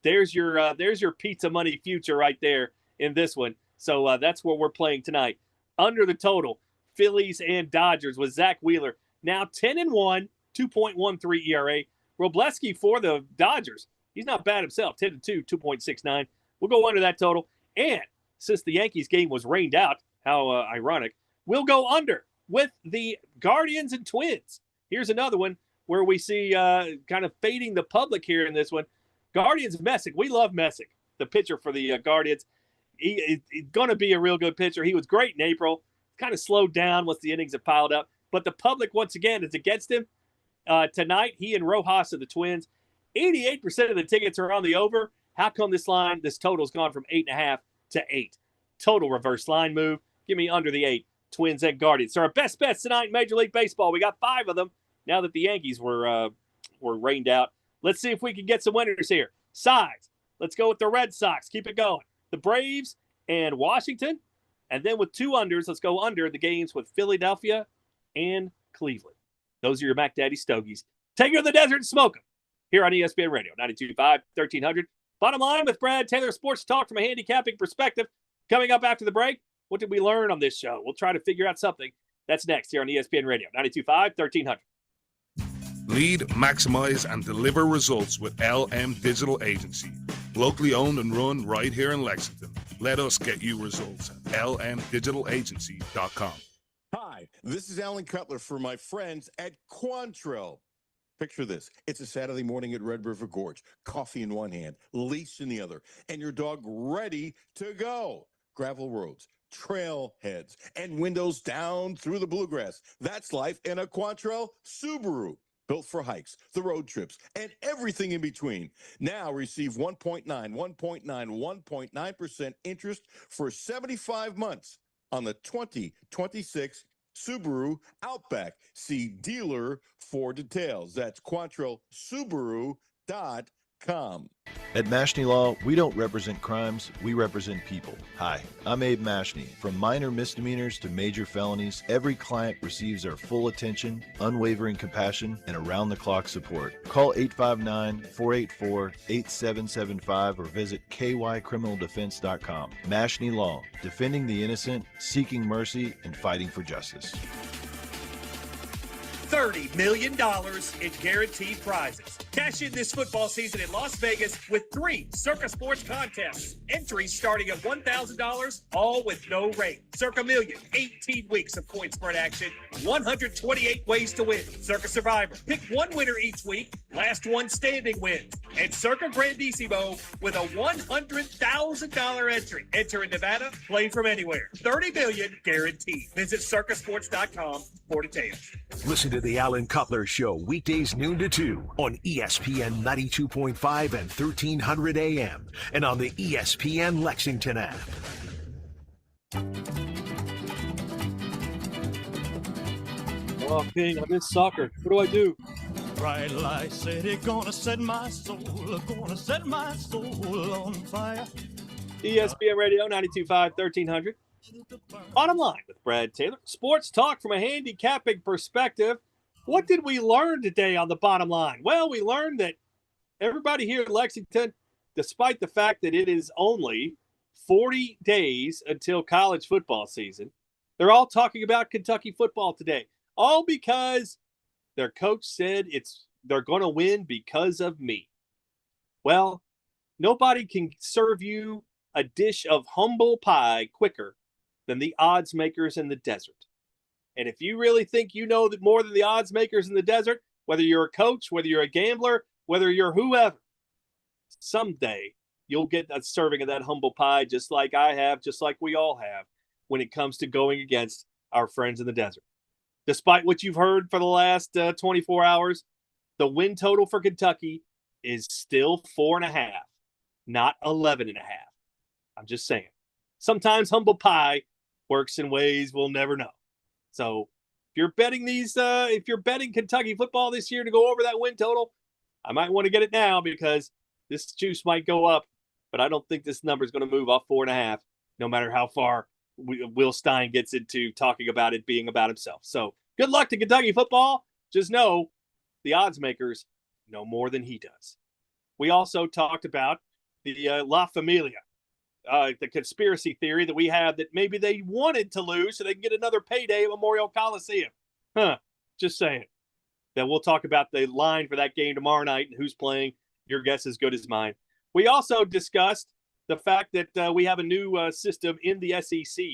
Speaker 3: There's your pizza money future right there in this one. So that's what we're playing tonight. Under the total, Phillies and Dodgers with Zach Wheeler. Now 10-1, 2.13 ERA. Robleski for the Dodgers. He's not bad himself. 10-2, 2.69. We'll go under that total. And since the Yankees game was rained out, how ironic, we'll go under with the Guardians and Twins. Here's another one where we see kind of fading the public here in this one. Guardians, Messick. We love Messick, the pitcher for the Guardians. He's going to be a real good pitcher. He was great in April. Kind of slowed down once the innings have piled up. But the public, once again, is against him. Tonight, he and Rojas are the Twins. 88% of the tickets are on the over. How come this total's gone from 8.5 to 8? Total reverse line move. Give me under the 8. Twins and Guardians. So our best bets tonight in Major League Baseball. We got 5 of them now that the Yankees were rained out. Let's see if we can get some winners here. Sides. Let's go with the Red Sox. Keep it going. The Braves and Washington. And then with 2 unders, let's go under the games with Philadelphia and Cleveland. Those are your Mac Daddy Stogies. Take her to the desert and smoke them. Here on ESPN Radio, 92.5, 1300. Bottom line with Brad Taylor, sports talk from a handicapping perspective. Coming up after the break, what did we learn on this show? We'll try to figure out something. That's next here on ESPN Radio, 92.5, 1300.
Speaker 17: Lead, maximize, and deliver results with LM Digital Agency. Locally owned and run right here in Lexington. Let us get you results. LMDigitalAgency.com.
Speaker 18: Hi, this is Alan Cutler for my friends at Quantrill. Picture this. It's a Saturday morning at Red River Gorge. Coffee in one hand, leash in the other, and your dog ready to go. Gravel roads, trailheads, and windows down through the bluegrass. That's life in a Quantrill Subaru. Built for hikes, the road trips, and everything in between. Now receive 1.9% interest for 75 months on the 2026 Subaru Outback. See dealer for details. That's QuantrillSubaru.com.
Speaker 11: At Mashney Law, we don't represent crimes, we represent people. Hi, I'm Abe Mashney. From minor misdemeanors to major felonies, every client receives our full attention, unwavering compassion, and around-the-clock support. Call 859-484-8775 or visit kycriminaldefense.com. Mashney Law, defending the innocent, seeking mercy, and fighting for justice.
Speaker 4: $30 million in guaranteed prizes. Cash in this football season in Las Vegas with 3 Circa Sports contests. Entries starting at $1,000, all with no rate. Circa Million, 18 weeks of point spread action, 128 ways to win. Circa Survivor, pick 1 winner each week, last one standing wins. And Circa Grandissimo with a $100,000 entry. Enter in Nevada, play from anywhere. $30 million guaranteed. Visit circasports.com for details.
Speaker 1: Listen to the Alan Cutler Show weekdays noon to 2 on ESPN 92.5 and 1300 AM and on the ESPN Lexington app.
Speaker 3: Oh, King, I miss soccer. What do I do?
Speaker 19: Bright light city gonna set my soul on fire.
Speaker 3: ESPN Radio, 92.5, 1300. Bottom line with Brad Taylor. Sports talk from a handicapping perspective. What did we learn today on the bottom line? Well, we learned that everybody here in Lexington, despite the fact that it is only 40 days until college football season, they're all talking about Kentucky football today. All because their coach said they're going to win because of me. Well, nobody can serve you a dish of humble pie quicker than the odds makers in the desert. And if you really think you know that more than the odds makers in the desert, whether you're a coach, whether you're a gambler, whether you're whoever, someday you'll get that serving of that humble pie just like I have, just like we all have when it comes to going against our friends in the desert. Despite what you've heard for the last 24 hours, the win total for Kentucky is still 4.5, not 11.5. I'm just saying. Sometimes humble pie works in ways we'll never know. So if you're betting if you're betting Kentucky football this year to go over that win total, I might want to get it now because this juice might go up, but I don't think this number is going to move off 4.5, no matter how far Will Stein gets into talking about it being about himself. So good luck to Kentucky football. Just know the odds makers know more than he does. We also talked about the La Familia, the conspiracy theory that we have that maybe they wanted to lose so they can get another payday at Memorial Coliseum. Just saying. Then we'll talk about the line for that game tomorrow night and who's playing. Your guess is as good as mine. We also discussed the fact that we have a new system in the SEC.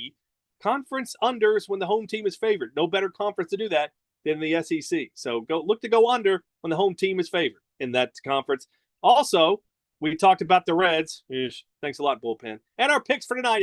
Speaker 3: Conference unders when the home team is favored. No better conference to do that than the SEC. So look to go under when the home team is favored in that conference. Also, we talked about the Reds. Thanks a lot, Bullpen. And our picks for tonight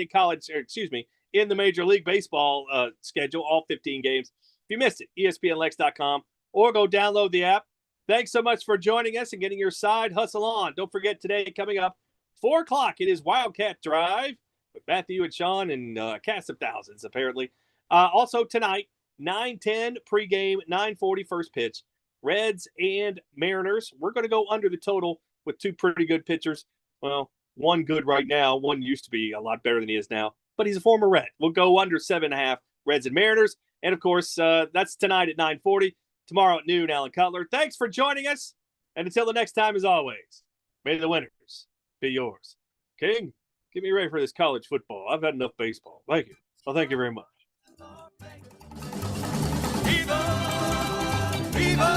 Speaker 3: in the Major League Baseball schedule, all 15 games. If you missed it, ESPNLex.com or go download the app. Thanks so much for joining us and getting your side hustle on. Don't forget today, coming up, 4 o'clock, it is Wildcat Drive with Matthew and Sean and a cast of thousands, apparently. Also tonight, 9:10 pregame, 9:40 first pitch. Reds and Mariners. We're going to go under the total with two pretty good pitchers. Well, one good right now. One used to be a lot better than he is now, but he's a former Red. We'll go under 7.5 Reds and Mariners. And, of course, that's tonight at 9:40. Tomorrow at noon, Alan Cutler. Thanks for joining us. And until the next time, as always, may the winners be yours. King, get me ready for this college football. I've had enough baseball. Thank you. Well, thank you very much.
Speaker 19: Viva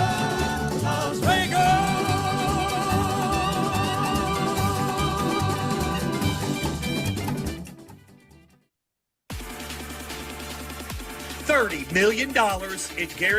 Speaker 19: Las Vegas! $30 million in guaranteed